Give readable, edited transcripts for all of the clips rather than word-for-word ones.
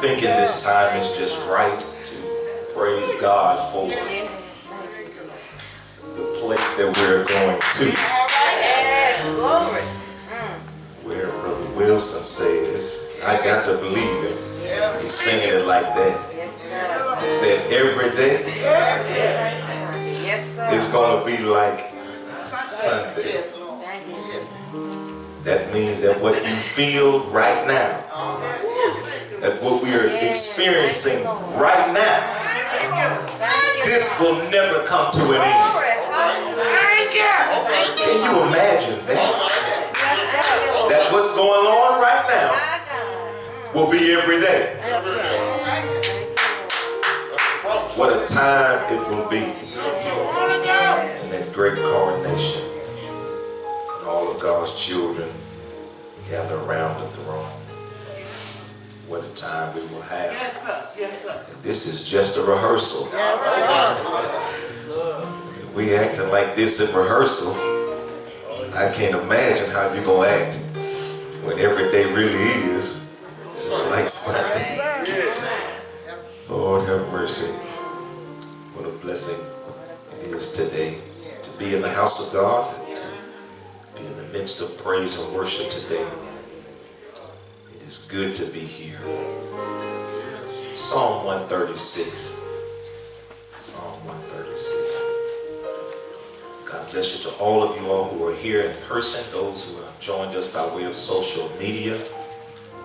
thinking this time is just right to praise God for the place that we're going to. Where Brother Wilson says, I got to believe it. He's singing it like that. That every day is going to be like Sunday. That means that what you feel right now, that what we are experiencing right now, this will never come to an end. Can you imagine that? That what's going on right now will be every day. What a time it will be in that great coronation. And all of God's children gather around the throne. What a time we will have. Yes, sir. Yes, sir. And this is just a rehearsal. We acting like this in rehearsal. I can't imagine how you're going to act when every day really is like Sunday. Lord have mercy. What a blessing it is today to be in the house of God, to be in the midst of praise and worship today. It is good to be here. Psalm 136. Psalm 136. God bless you to all of you all who are here in person, those who have joined us by way of social media.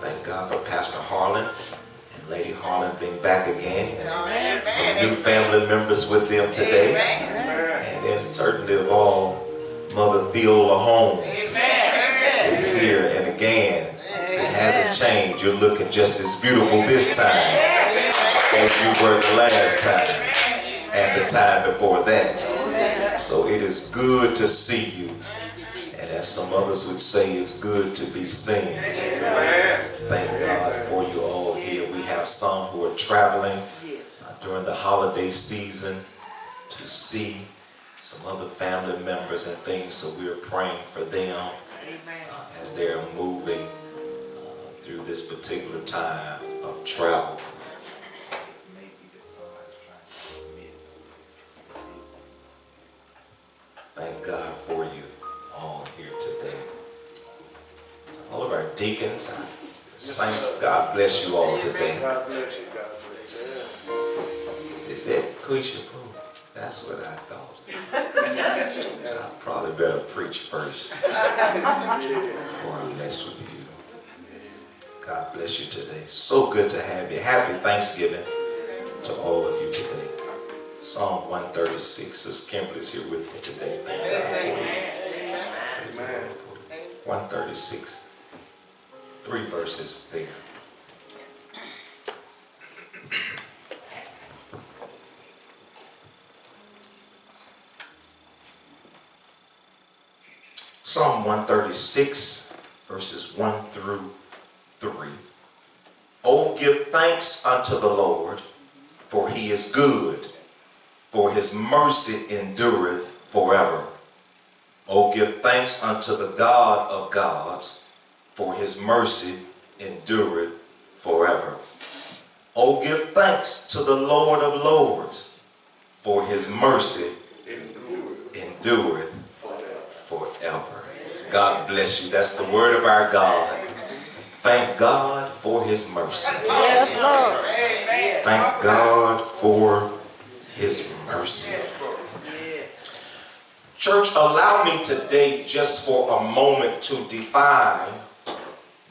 Thank God for Pastor Harlan and Lady Harlan being back again, and some new family members with them today. And then certainly of all, Mother Viola Holmes is here, and again, it hasn't changed. You're looking just as beautiful this time as you were the last time and the time before that. So it is good to see you, and as some others would say, it's good to be seen. Thank God for you all here. We have some who are traveling during the holiday season to see some other family members and things, so we are praying for them as they are moving through this particular time of travel. Thank God for you all here today. All of our deacons, saints, God bless you all today. God bless you. God bless you. Is that Quisha Pooh? That's what I thought. I probably better preach first before I mess with you. God bless you today. So good to have you. Happy Thanksgiving to all of you today. Psalm 136. Sister Kimberly's here with me today. Thank God for you. 136. 3 verses there. Psalm 136, verses 1 through 3. Oh, give thanks unto the Lord, for he is good, for his mercy endureth forever. Oh, give thanks unto the God of gods, for his mercy endureth forever. Oh, give thanks to the Lord of lords, for his mercy endureth forever. God bless you. That's the word of our God. Thank God for his mercy. Yes, Lord. Thank God for his mercy. Church, allow me today just for a moment to define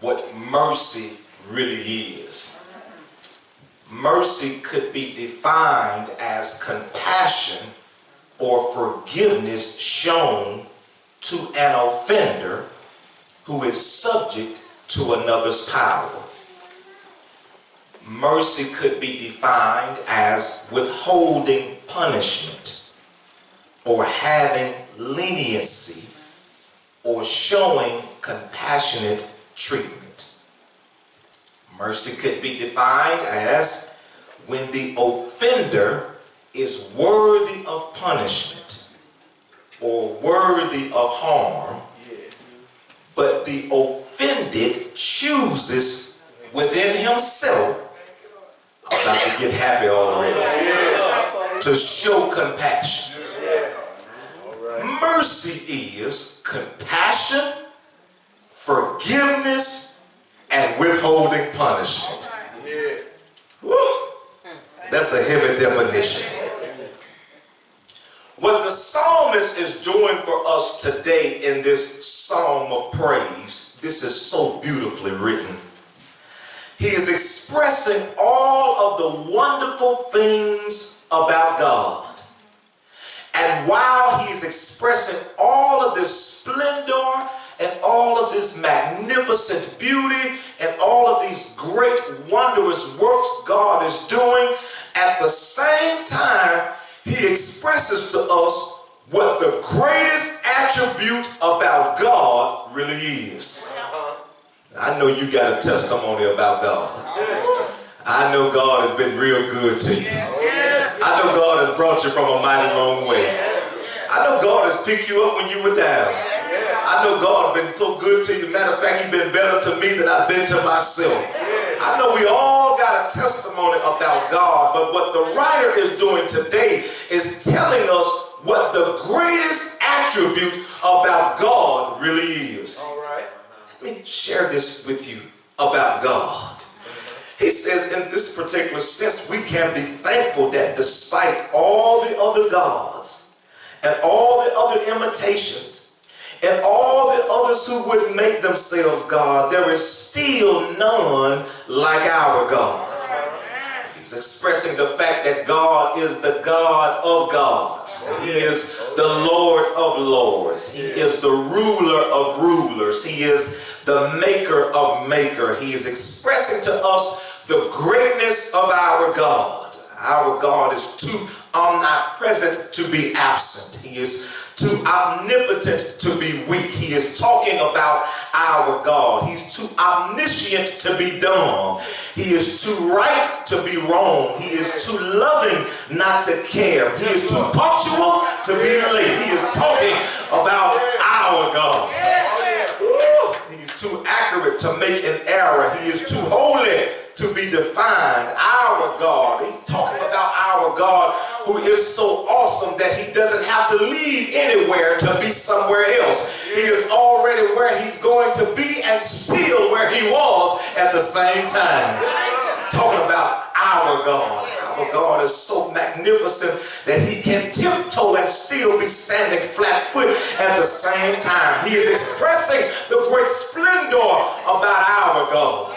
what mercy really is. Mercy could be defined as compassion or forgiveness shown to an offender who is subject to another's power. Mercy could be defined as withholding punishment or having leniency or showing compassionate treatment. Mercy could be defined as when the offender is worthy of punishment or worthy of harm, but the offended chooses within himself about to get happy already. To show compassion. Mercy is compassion, forgiveness, and withholding punishment. Woo. That's a heavy definition. What the psalmist is doing for us today in this psalm of praise, this is so beautifully written. He is expressing all of the wonderful things about God. And while he's expressing all of this splendor and all of this magnificent beauty and all of these great wondrous works God is doing, at the same time, he expresses to us what the greatest attribute about God really is. I know you got a testimony about God. I know God has been real good to you. I know God has brought you from a mighty long way. I know God has picked you up when you were down. I know God has been so good to you. Matter of fact, he's been better to me than I've been to myself. I know we all got a testimony about God, but what the writer is doing today is telling us what the greatest attribute about God really is. Let me share this with you about God. He says in this particular sense, we can be thankful that despite all the other gods and all the other imitations and all the others who would make themselves God, there is still none like our God. He's expressing the fact that God is the God of gods. He is the Lord of lords. He is the ruler of rulers. He is the maker of maker. He is expressing to us the greatness of our God. Our God is too omnipresent to be absent. He is too omnipotent to be weak. He is talking about our God. He's too omniscient to be dumb. He is too right to be wrong. He is too loving not to care. He is too punctual to be late. He is talking about our God. He's too accurate to make an error. He is too holy to be defined. Our God. He's talking about our God who is so awesome that he doesn't have to leave anywhere to be somewhere else. He is already where he's going to be and still where he was at the same time. Talking about our God. Our God is so magnificent that he can tiptoe and still be standing flat-footed at the same time. He is expressing the great splendor about our God.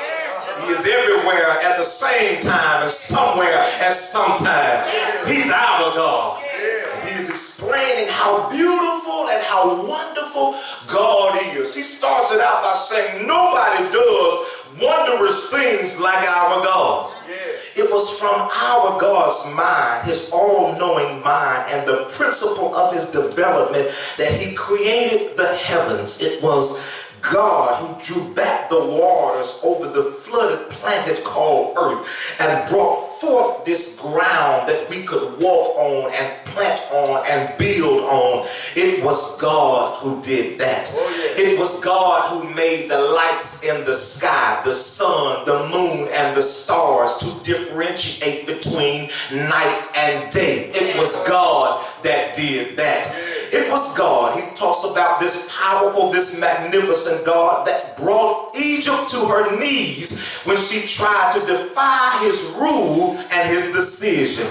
He is everywhere at the same time and somewhere at some time. He's our God. He is explaining how beautiful and how wonderful God is. He starts it out by saying nobody does wondrous things like our God. It was from our God's mind, his all-knowing mind, and the principle of his development that he created the heavens. It was God who drew back the waters over the flooded planet called earth and brought forth this ground that we could walk on and plant on and build on. It was God who did that. It was God who made the lights in the sky, the sun, the moon, and the stars to differentiate between night and day. It was God that did that. It was God. He talks about this powerful, this magnificent God that brought Egypt to her knees when she tried to defy his rule and his decision.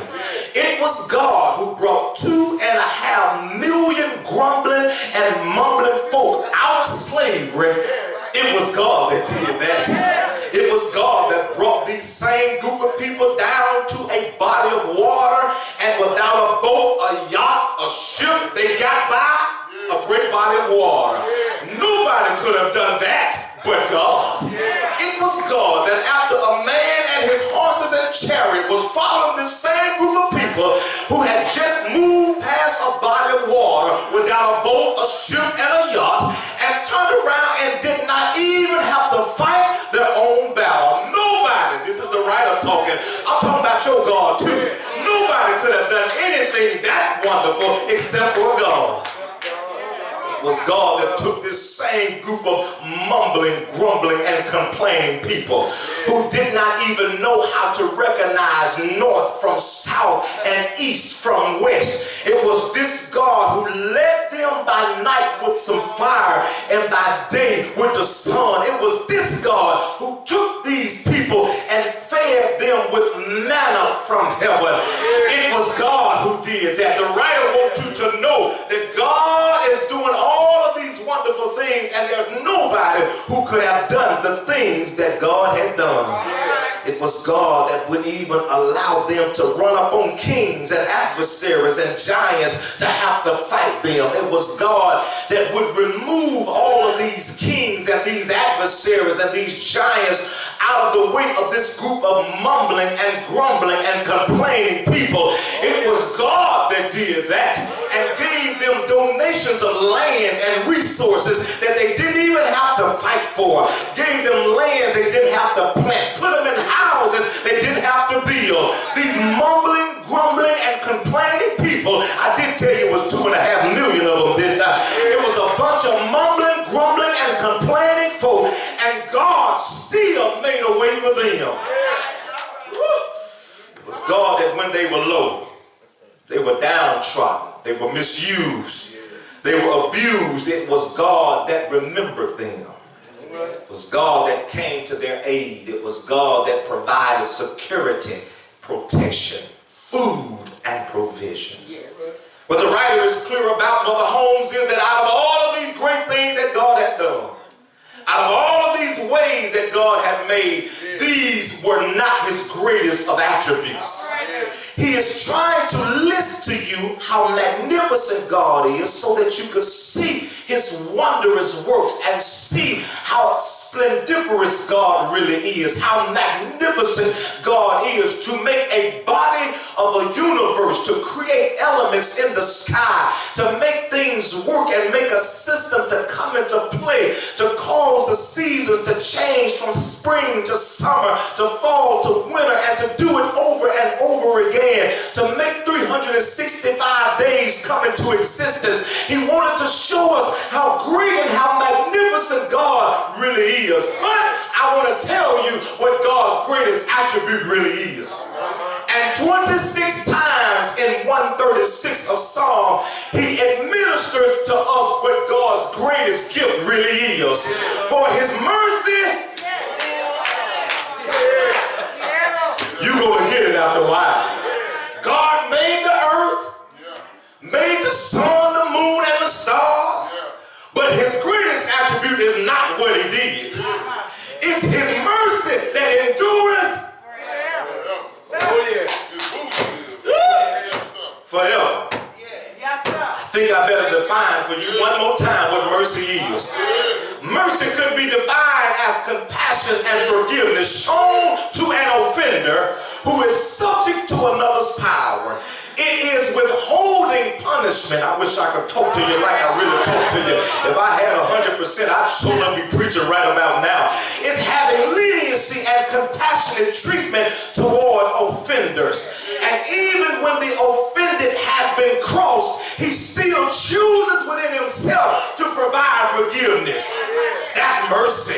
It was God who brought 2.5 million grumbling and mumbling folk out of slavery. It was God that did that. It was God that brought these same group of people down to a body of water, and without a boat, a yacht, a ship, they got by a great body of water. Nobody could have done that but God. It was God that after a man and his horses and chariot was following this same group of people who had just moved past a body of water without a boat, a ship, and a yacht, and turned around and did not even have to fight their own battle. Nobody, this is the writer talking, I'm talking about your God too. Nobody could have done anything that wonderful except for God. was God that took this same group of mumbling, grumbling, and complaining people who did not even know how to recognize north from south and east from west. It was this God who led them by night with some fire and by day with the sun. It was this God who took these people and fed them with manna from heaven. It was God who did that. The writer wants you to know that God is doing all of these wonderful things, and there's nobody who could have done the things that God had done. It was God that wouldn't even allow them to run up on kings and adversaries and giants to have to fight them. It was God that would remove all of these kings and these adversaries and these giants out of the way of this group of mumbling and grumbling and complaining people. It was God that did that and gave them donations of land and resources that they didn't even have to fight for. Gave them land they didn't have to plant. Put them in houses they didn't have to build. These mumbling, grumbling, and complaining people, I did tell you it was 2.5 million of them, didn't I? It was a bunch of mumbling, grumbling, and complaining folk, and God still made a way for them. It was God that when they were low, they were downtrodden, they were misused, they were abused. It was God that remembered them. It was God that came to their aid. It was God that provided security, protection, food, and provisions. What the writer is clear about, Mother Holmes, is that out of all of these great things that God had done, out of all of these ways that God had made, these were not his greatest of attributes. He is trying to list to you how magnificent God is so that you could see his wondrous works and see how splendiferous God really is, how magnificent God is to make a body of a universe, to create elements in the sky, to make things work and make a system to come into play, to cause the seasons to change from spring to summer, to fall to winter, and to do it over and over again, to make 365 days come into existence. He wanted to show us how great and how magnificent God really is. But I want to tell you what God's greatest attribute really is. And 26 times in 136 of Psalm, he administers to us what God's greatest gift really is. For his mercy, you're going to get it after a while. God made the earth, made the sun, the moon, and the stars, but his greatest attribute is not what he did. It's his mercy that endureth forever. I think I better define for you one more time what mercy is. Mercy could be defined as compassion and forgiveness shown to an offender who is subject to another's power. It is withholding punishment. I wish I could talk to you like I really talk to you. If I had 100%, I'd sure not be preaching right about now. It's having leniency and compassionate treatment toward offenders. And even when the offended has been crossed, he still chooses within himself to provide forgiveness. That's mercy.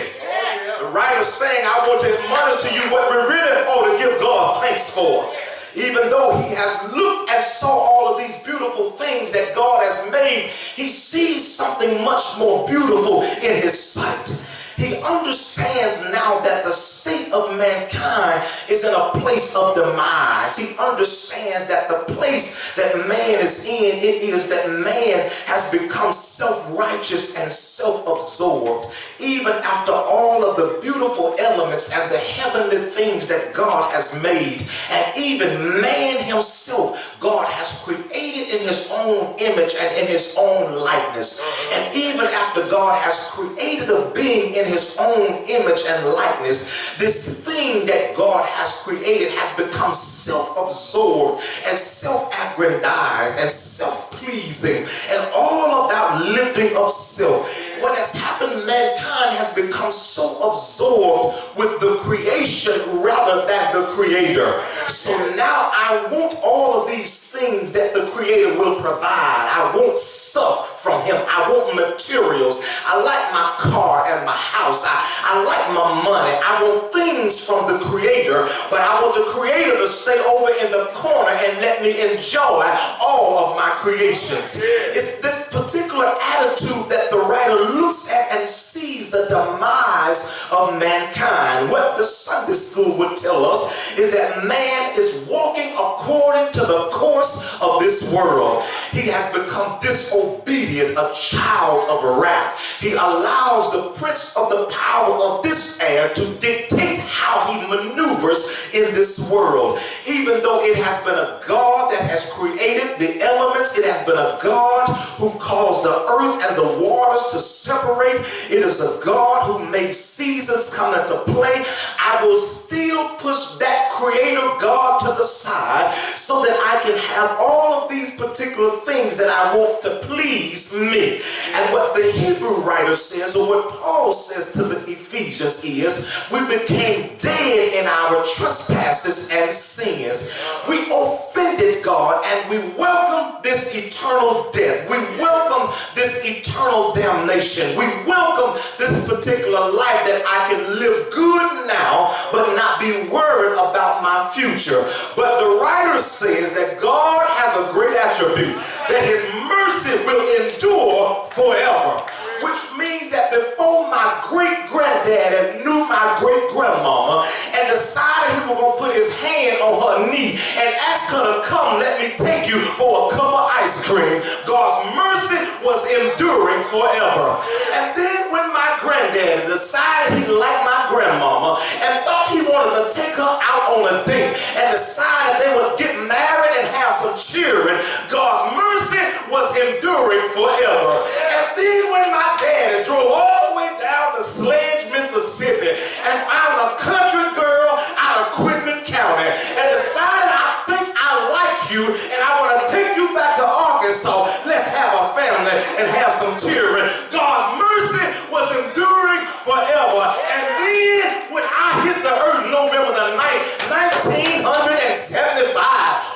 The writer's saying, I want to admonish to you what we really ought to give God thanks for. Even though he has looked and saw all of these beautiful things that God has made, he sees something much more beautiful in his sight. He understands now that the state of mankind is in a place of demise. He understands that the place that man is in, it is that man has become self-righteous and self-absorbed. Even after all of the beautiful elements and the heavenly things that God has made, and even man himself, God has created in his own image and in his own likeness. And even after God has created a being in his own image and likeness, this thing that God has created has become self-absorbed and self-aggrandized and self-pleasing and all about lifting up self. What has happened, mankind has become so absorbed with the creation rather than the creator. So now I want all of these things that the creator will provide. I want stuff from him. I want materials. I like my car and my house. I like my money. I want things from the creator, but I want the creator to stay over in the corner and let me enjoy all of my creations. It's this particular attitude that the writer looks at and sees the demise of mankind. What the Sunday school would tell us is that man is walking according to the course of this world. He has become disobedient, a child of wrath. He allows the prince of the power of this air to dictate how he maneuvers in this world. Even though it has been a God that has created the elements, it has been a God who caused the earth and the waters to separate. It is a God who made seasons come into play. I will still push that creator God to the side so that I can have all of these particular things that I want to please me. And what the Hebrew writer says, or what Paul says to the Ephesians, is we became dead in our trespasses and sins. We offended God and we welcomed this eternal death. We welcome this eternal damnation. We welcome this particular life that I can live good now but not be worried about my future. But the writer says that God has a great attribute, that his mercy will endure forever, which means that before my great-granddaddy knew my great-grandmama and decided he was going to put his hand on her knee and ask her to come, let me take you for a cup of ice cream, God's mercy was enduring forever. And then when my granddaddy decided he liked my grandmama and thought he wanted to take her out on a date and decided they would get married and have some children, God's mercy was enduring forever. And then when my daddy drove all the way down to Sledge, Mississippi and found a country girl out of Quitman County and decided, I think I like you and I want to take you back to Arkansas. Let's have a family and have some children. God's mercy was enduring forever. And then when I hit the earth November the 9th, 1975,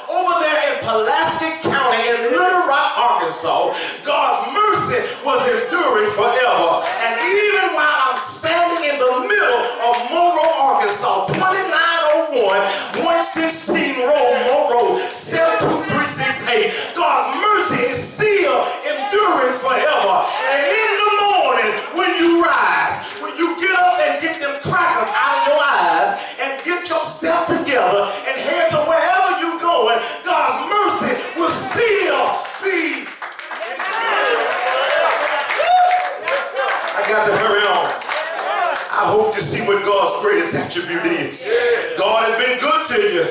over there in Pulaski County in Little Rock, Arkansas, God's mercy was enduring forever. And even while I'm standing in the middle of Monroe, Arkansas, 2901 116 Road, Monroe, 72368, God's mercy is still enduring forever. And in the morning, when you rise, when you get up and get them crackers out of your eyes and get yourself together and head to wherever you're going, God's mercy will still be. I got to hurry on. I hope you see what God's greatest attribute is. God has been good to you.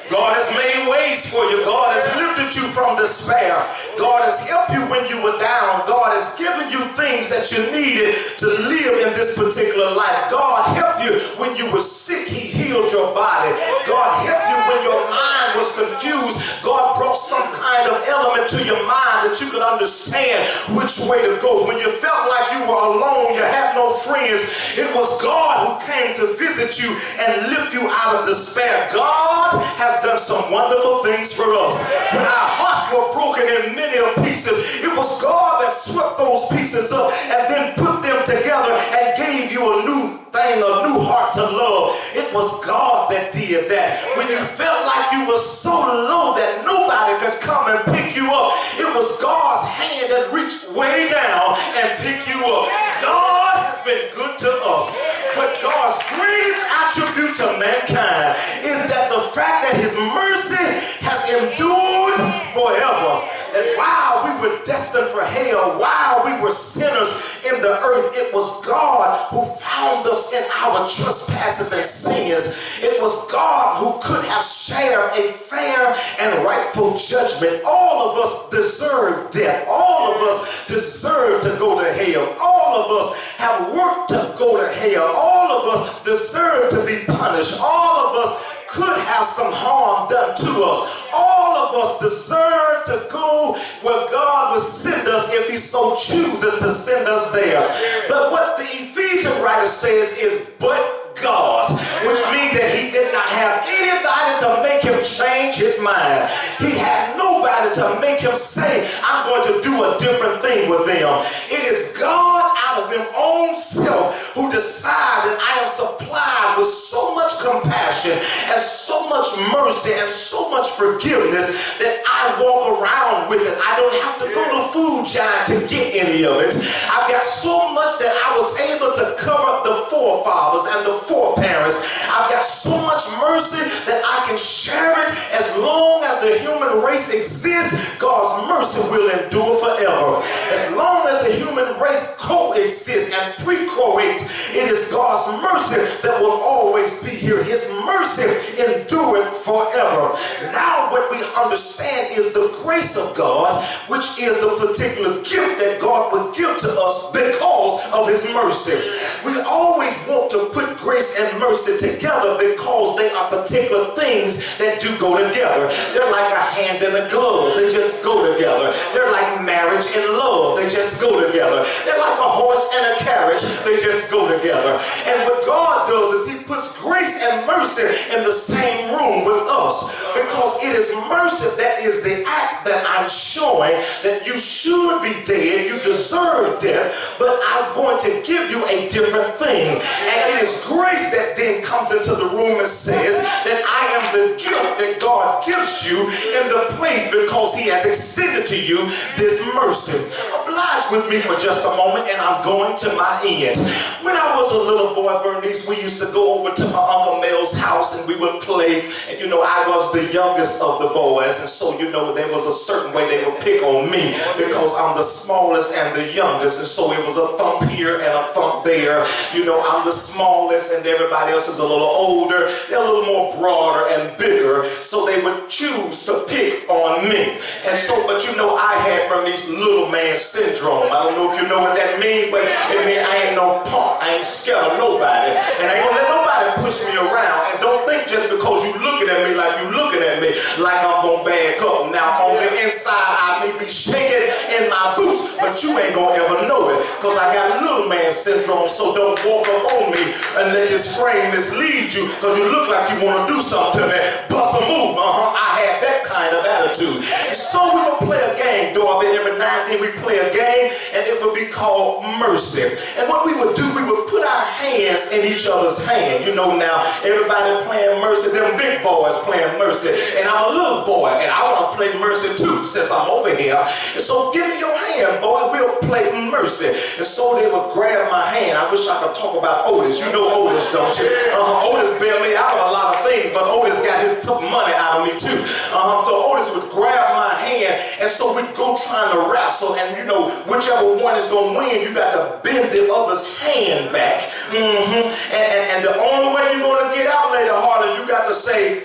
God has made ways for you. God has lifted you from despair. God has helped you when you were down. God has given you things that you needed to live in this particular life. God helped you when you were sick. He healed your body. God helped you when your mind was confused. God brought some kind of element to your mind that you could understand which way to go. When you felt like you were alone, you had no friends, it was God who came to visit you and lift you out of despair. God has done some wonderful things for us. When our hearts were broken in many pieces, it was God that swept those pieces up and then put them together and gave you a new thing, a new heart to love. It was God that did that. When you felt like you were so low that nobody could come and pick you up, it was God's hand that reached way down and picked you up. God has been good to us. But God's greatest attribute to mankind is that the fact that his mercy has endured forever. That while we were destined for hell, while we were sinners in the earth, it was God who found us in our trespasses and sins. It was God who could have shared a fair and rightful judgment. All of us deserve death. All of us deserve to go to hell. All of us have worked to go to hell. All of us deserve to be punished. All of us could have some harm done to us. All of us deserve to go where God will send us if he so chooses to send us there. But what the Ephesian writer says is but God, which means that he did not have anybody to make him change his mind. He had nobody to make him say, I'm going to do a different thing with them. It is God out of his own self who decided I am supplied with so much compassion and so much mercy and so much forgiveness that I walk around with it. I don't have to go to Food Giant to get any of it. I've got so much that I was able to cover the forefathers and the foreparents. I've got so much mercy that I can share it. As long as the human race exists, God's mercy will endure forever. As long as the human race coexists and procreates, it is God's mercy that will always be here. His mercy endureth forever. Now what we understand is the grace of God, which is the particular gift that God would give to us because of his mercy. We always want to put grace and mercy together because they are particular things that do go together. They're like a hand and a glove. They just go together. They're like marriage and love. They just go together. They're like a horse and a carriage. They just go together. And what God does is he puts grace and mercy in the same room with us, because it is mercy that is the act that I'm showing that you should be dead, you deserve death, but I'm going to give you a different thing. And it is grace that then comes into the room and says that I am the gift that God gives you in the place because he has extended to you this mercy. Oblige with me for just a moment and I'm going to my end. When I was a little boy, Bernice, we used to go over to my Uncle Mel's house and we would play. And you know, I was the youngest of the boys, and so you know, there was a certain way they would pick on me because I'm the smallest and the youngest, and so it was a thump here and a thump there. You know, I'm the smallest and everybody else is a little older. They're a little more broader and bigger, so they would choose to pick on me. And so, but you know, I had Bernice little man syndrome. I don't know if you know what that means, but it means I ain't no punk. I ain't scared of nobody, and I ain't gonna let nobody push me around. And don't think just because you looking at me like you looking at me like I'm gonna back up. Now on the inside I may be shaking in my boots, but you ain't gonna ever know it, because I got little man syndrome. So don't walk up on me and let this frame mislead you, because you look like you want to do something to me. Bust a move. I had that kind of attitude. And so we would play a game, Dorothy. Every now and then we play a game, and it would be called Mercy. And what we would do, we would put our hands in each other's hand. You know, now everybody playing Mercy, them big boys playing Mercy, and I'm a little boy and I want to play Mercy too since I'm over here. And so give me your hand, boy, we'll play Mercy. And so they would grab my hand. I wish I could talk about Otis. You know Otis, don't you? Otis bailed me out of a lot of things, but Otis got his took money out of me too. So Otis would grab my hand, and so we'd go trying to wrestle, and you know, whichever one is going to win, you got to bend the other's hand back. And the only way you're going to get out, Lady Harlan, you got to say,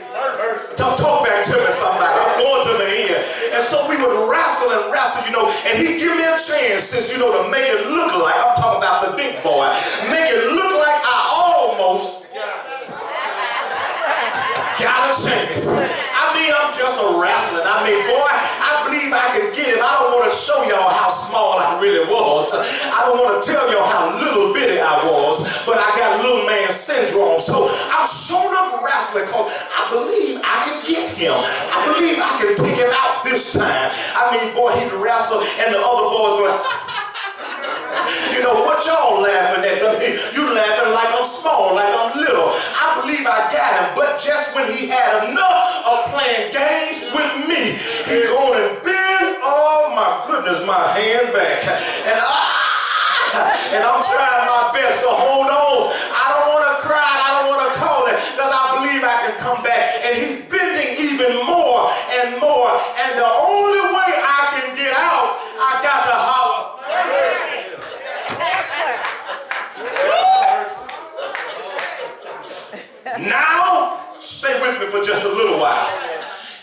talk back to me, somebody. I'm going to the end. And so we would wrestle and wrestle, you know, and he'd give me a chance, since, you know, to make it look like, I'm talking about the big boy, make it look like I almost got a chance. I mean, I'm just a wrestler. I mean, boy, I believe I can get him. I don't want to show y'all how small I really was. I don't want to tell y'all how little bitty I was, but I got little man syndrome. So I'm sure enough wrestling because I believe I can get him. I believe I can take him out this time. I mean, boy, he'd wrestle and the other boys going, you know, what y'all laughing at? I mean, you laughing like I'm small, like I'm little. I believe I got him, but just when he had enough of playing games with me, he going and bend, oh my goodness, my hand back. And I'm trying my best to hold on. I don't want to cry, I don't want to call it, because I believe I can come back. And he's bending even more and more. And the only way I can get out, I got to holler. Now, stay with me for just a little while.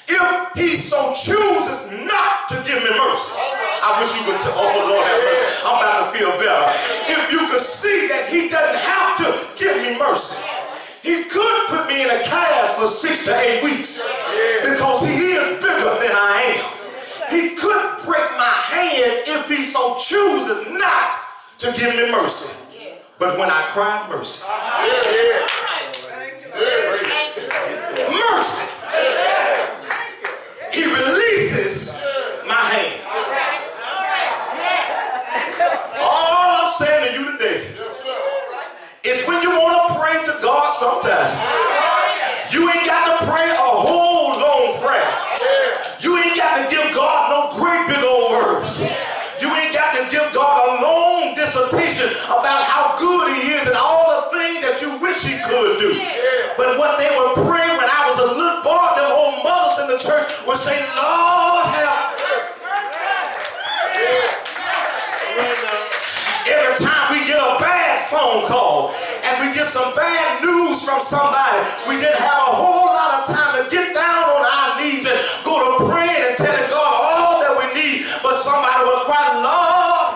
If he so chooses not to give me mercy, I wish you could say, oh Lord have mercy, I'm about to feel better. If you could see that he doesn't have to give me mercy, he could put me in a cast for 6 to 8 weeks because he is bigger than I am. He could break my hands if he so chooses not to give me mercy. But when I cried mercy, mercy, he releases my hand. All I'm saying to you today is when you want to pray to God sometime, you ain't got to pray a whole long prayer. You ain't got to give God no great big old words. You ain't got to give God a long dissertation about how good he is and all the things that you wish he could do. But what they were praying when I was a little boy, them old mothers in the church would say, Lord help. Every time we get a bad phone call and we get some bad news from somebody, we didn't have a whole lot of time to get down on our knees and go to praying and telling God all that we need. But somebody will cry, Lord,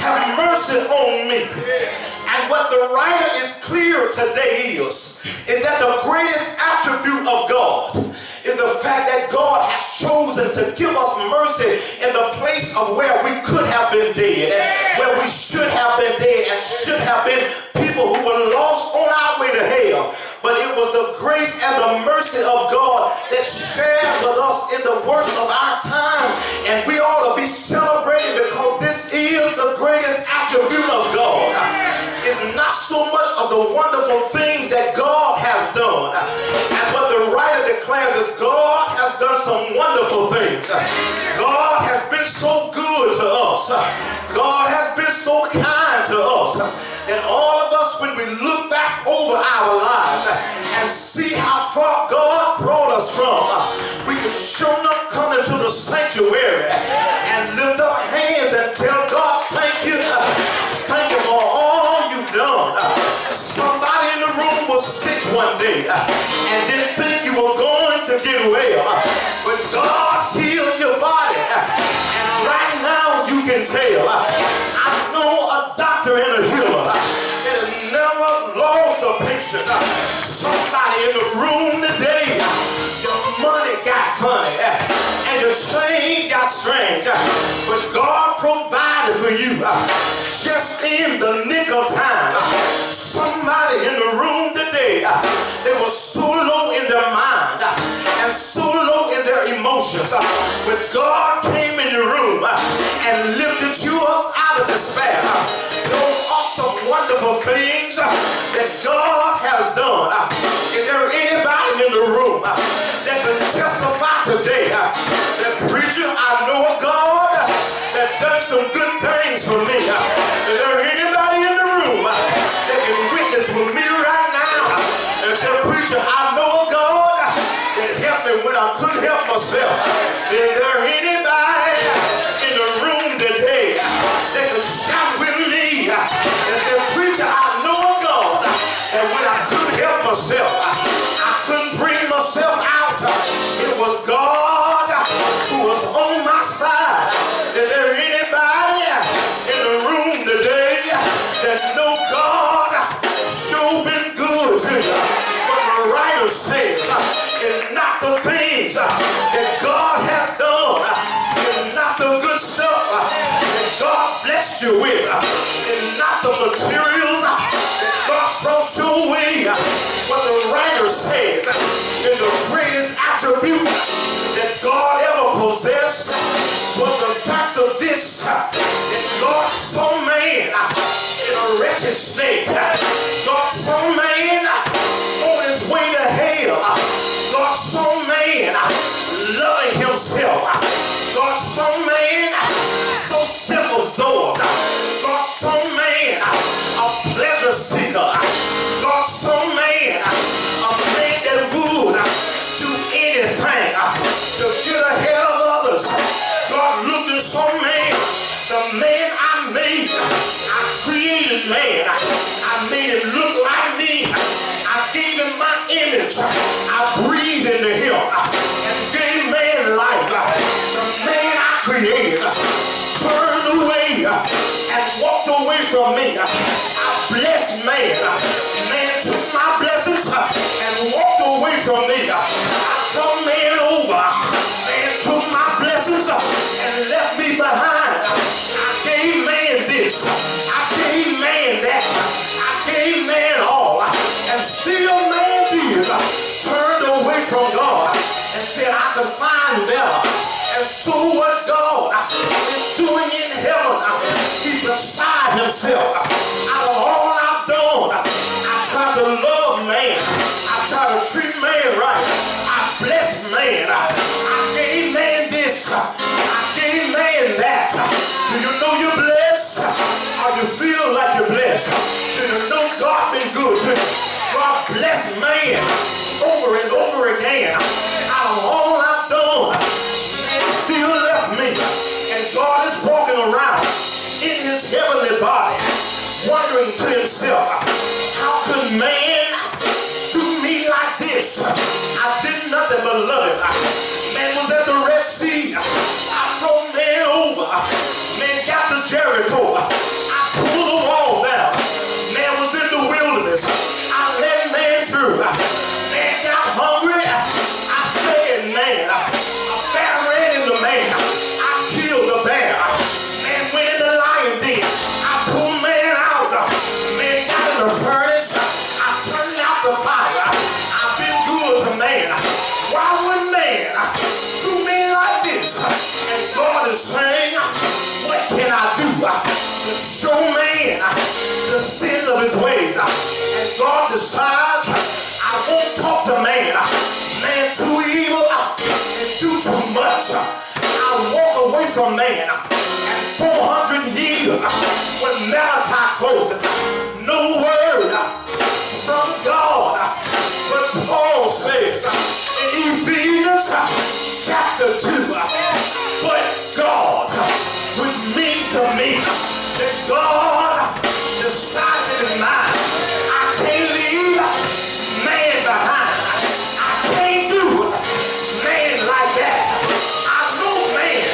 have mercy on me. And what the writer is clear today is that the greatest attribute of God is the fact that God has chosen to give us mercy in the place of where we could have been dead, and where we should have been dead and should have been people who were lost on our way to hell. But it was the grace and the mercy of God that shared with us in the worst of our times, and we ought to be celebrating because this is the greatest attribute of God. It's not so much of the wonderful things that God has done, and what the writer declares is God has done some wonderful things. God has been so good to us. God has been so kind to us. And all of us, when we look back over our lives and see how far God brought us from, we can sure enough come into the sanctuary and lift up hands and tell God, thank you. Thank you for all you've done. Somebody in the room was sick one day and didn't think you were going to get well. But God healed your body. And right now you can tell, I know a doctor and a healer that has never lost a patient. Somebody in the room today, your money got funny and your change got strange. But God provided for you just in the nick of time. Somebody in the room today, they were so low in their mind and so low in their emotions. When God came in your room and lifted you up out of despair, those awesome, wonderful things that God has done. Is there anybody in the room that can testify today that, preacher, I know a God that done some good things for me? Is there anybody in the room that can witness with me right now and say, preacher, I know a God that helped me when I couldn't help myself? Is there anybody in the room today that can shout with me and say, preacher, I know a God that when I couldn't help myself, I couldn't bring myself out, it was God who was on my side? Is there anybody in the room today that know God sure been good to you? What the writer says is not the things that God has done, it's not the good stuff that God blessed you with, it's not the materials that God brought your way. What the writer says is the greatest attribute that God ever possessed was the fact of this, that God saw man in a wretched state. God saw man on his way to hell. God saw man loving himself. God saw man so self-absorbed. God saw man a pleasure seeker. God saw man a man that would do anything to get ahead of others. God looked and saw man, the man I made. I created man. I made him look like me. I gave him my image. I breathed into him and gave man life. The man I created turned away and walked away from me. I blessed man. Man took my blessings and walked away from me. I brought man over. Man took my blessings and left me behind. I gave man this. I gave So what God is doing in heaven, He's beside Himself. Out of all I've done, I try to love man. I try to treat man right. I bless man. I gave man this. I gave man that. Do you know you're blessed? Or you feel like you're blessed? Do you know God been good to you? God bless man over and over again. Out of all I've done, man still left me. And God is walking around in His heavenly body, wondering to himself, how could man do me like this? I did nothing but love him. Man was at the Red Sea. I throw man over. Man got to Jericho. I pulled the wall down. Man was in the wilderness. I led man through. Man got hungry. I fed man. A bear ran into man. I killed the bear. Man went in the lion den. I pulled man out. Man got in the furnace. I turned out the fire. I've been good to man. Why would man do me like this? And God is saying, what can I do to show man the sins of his ways? And God decides, I won't talk to man. Man too evil and do too much. I'll walk away from man. And 400 years when Malachi closes, no word from God. But Paul says in Ephesians chapter 2, but God, which means to me that God decided in his mind, I can't leave man behind. I can't do man like that. I know man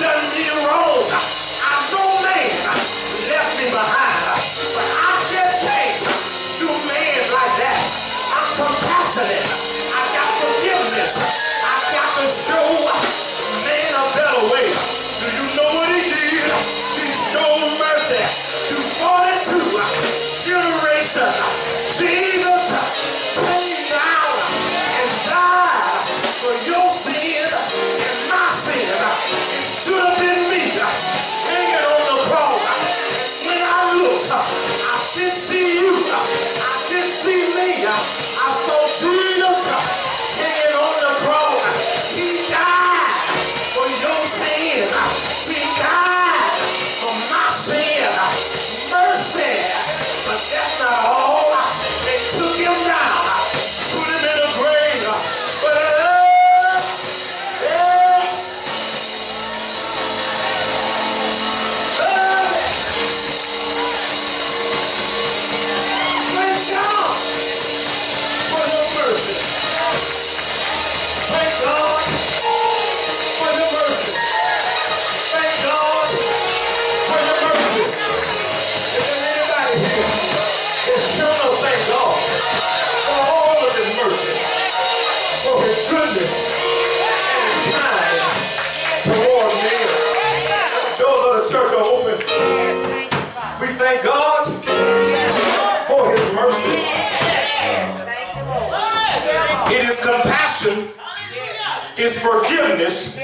done me wrong. I know man left me behind. But I just can't do man like that. I'm compassionate. I got forgiveness. I got to show man a better way. Do you know what he did? He showed mercy to 42 generations. Jesus came down and died for your sins and my sins. It should have been me hanging on the cross. When I look, I didn't see you. I didn't see me. I saw Jesus hanging on the cross. He died for your sins. He died for my sin. Mercy. But that's not all. They took him down, put him in a grave. But thank God for your mercy. Thank God for your mercy. Thank God for your mercy. Is there anybody here that sure don't thank God for all of his mercy, for his goodness and his kindness toward me? Doors of the church are open. We thank God for his mercy. It is compassion, is forgiveness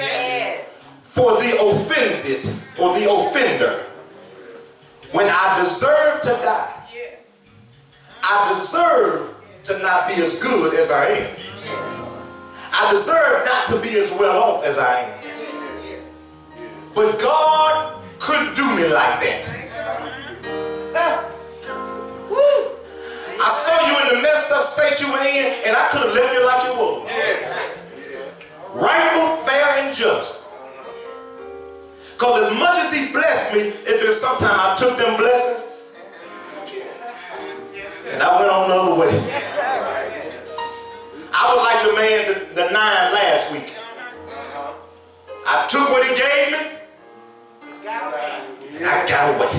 for the offended or the offender. When I deserve to die, I deserve to not be as good as I am. I deserve not to be as well off as I am. But God couldn't do me like that. I saw you in the messed up state you were in, and I could have left you like you was. Rightful, fair, and just. Because as much as he blessed me, it been sometime I took them blessings and I went on the other way. I was like the man, the 9 last week. I took what he gave me and I got away.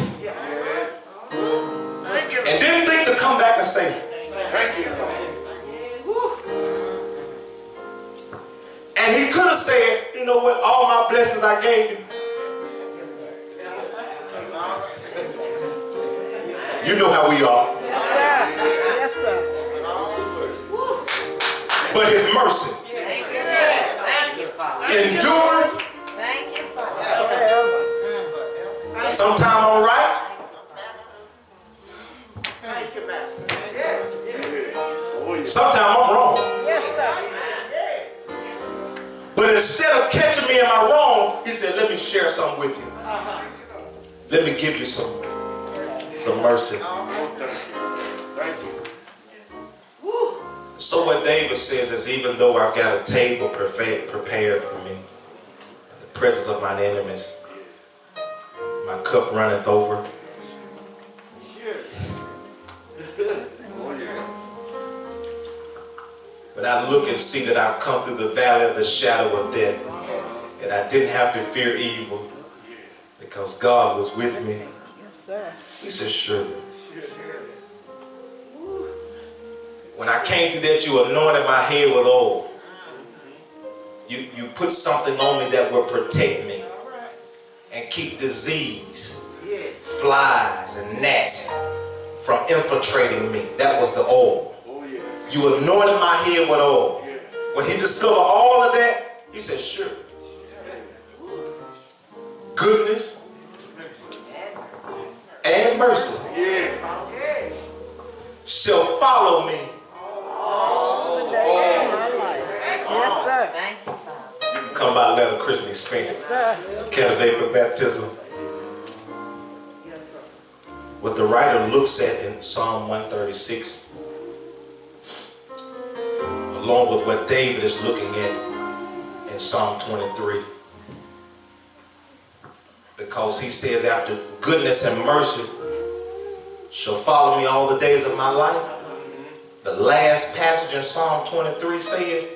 And didn't think to come back and say, thank you. And he could have said, you know what, all my blessings I gave you. You know how we are. Yes, sir. But his mercy endureth Sometimes I'm right, Thank you, Master. Yes, yes. Oh, yeah. sometimes I'm wrong. Yes, sir. But instead of catching me in my wrong, he said, let me share something with you. Let me give you some mercy. Oh, thank you. Thank you. So what David says is, even though I've got a table prepared for me, in the presence of mine enemies, my cup runneth over. Sure. Oh, yeah. But I look and see that I've come through the valley of the shadow of death, and I didn't have to fear evil because God was with me. Yes, sir. He said, sure. When I came through that, you anointed my head with oil. You put something on me that will protect me and keep disease, flies and gnats from infiltrating me. That was the oil. Oh, yeah. You anointed my head with oil. Yeah. When he discovered all of that, he said, sure. Goodness and mercy Yes. shall follow me. All the days of my life. Yes, sir. You can come by Letter Christian Experience, Sir. candidate for baptism. What the writer looks at in Psalm 136, along with what David is looking at in Psalm 23. Because he says, after goodness and mercy shall follow me all the days of my life. The last passage in Psalm 23 says,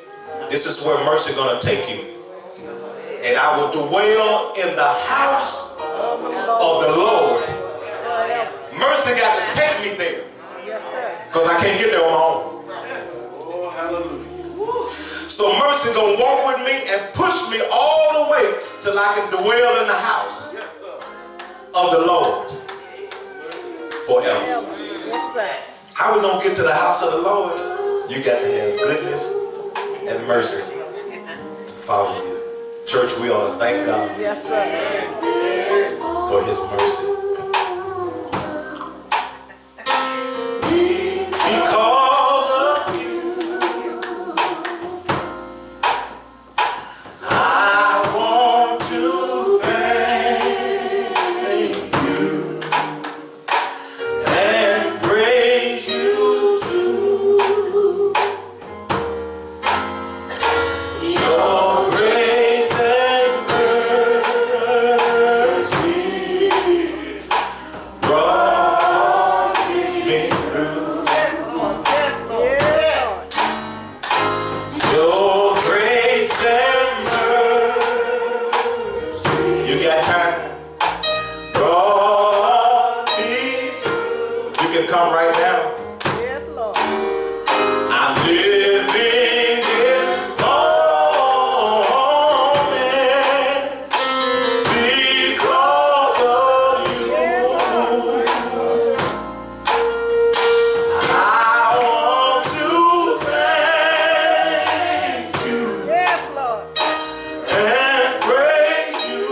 this is where mercy is going to take you. And I will dwell in the house of the Lord. Mercy got to take me there. Yes, sir. Because I can't get there on my own. Oh, hallelujah. So mercy going to walk with me and push me all the way till I can dwell in the house of the Lord forever. Yes, sir. How we going to get to the house of the Lord? You got to have goodness and mercy to follow you. Church, we ought to thank God Yes, sir. for his mercy. Because of you, I want to thank you and praise you too. Your grace and mercy brought me through. Yes, Lord. Your grace and mercy, you got time? Brought me. You can come right now. Yes, Lord. I'm living this moment because of you. I want to thank you Yes, Lord. and praise you,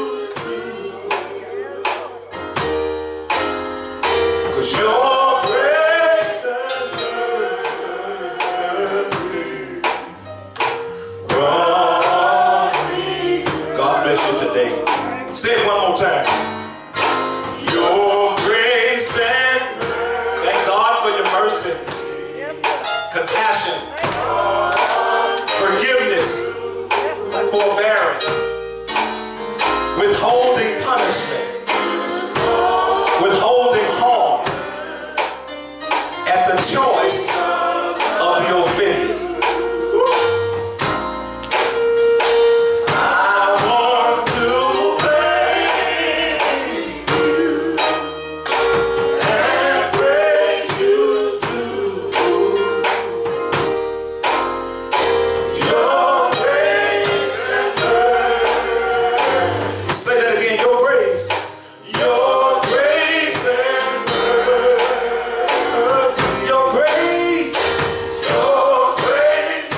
'cause your grace and mercy brought me. God bless you today. Say it one more time. Your grace and thank God for your mercy, Yes, sir. compassion, Thank you. forgiveness, Yes, sir. forbearance, withholding punishment, withholding harm at the choice of the offended. I want to thank you and praise you too. Your grace and mercy. Say that again. Your grace. Your grace and mercy. Your grace. Your grace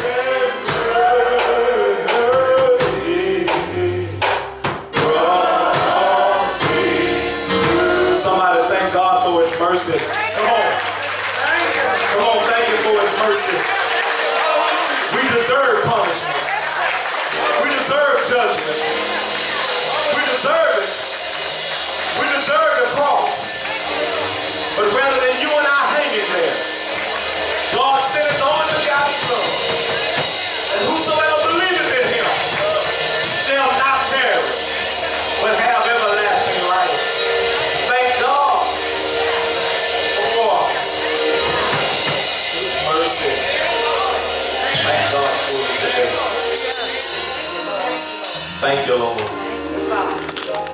Thank you, Lord. Thank you, Father.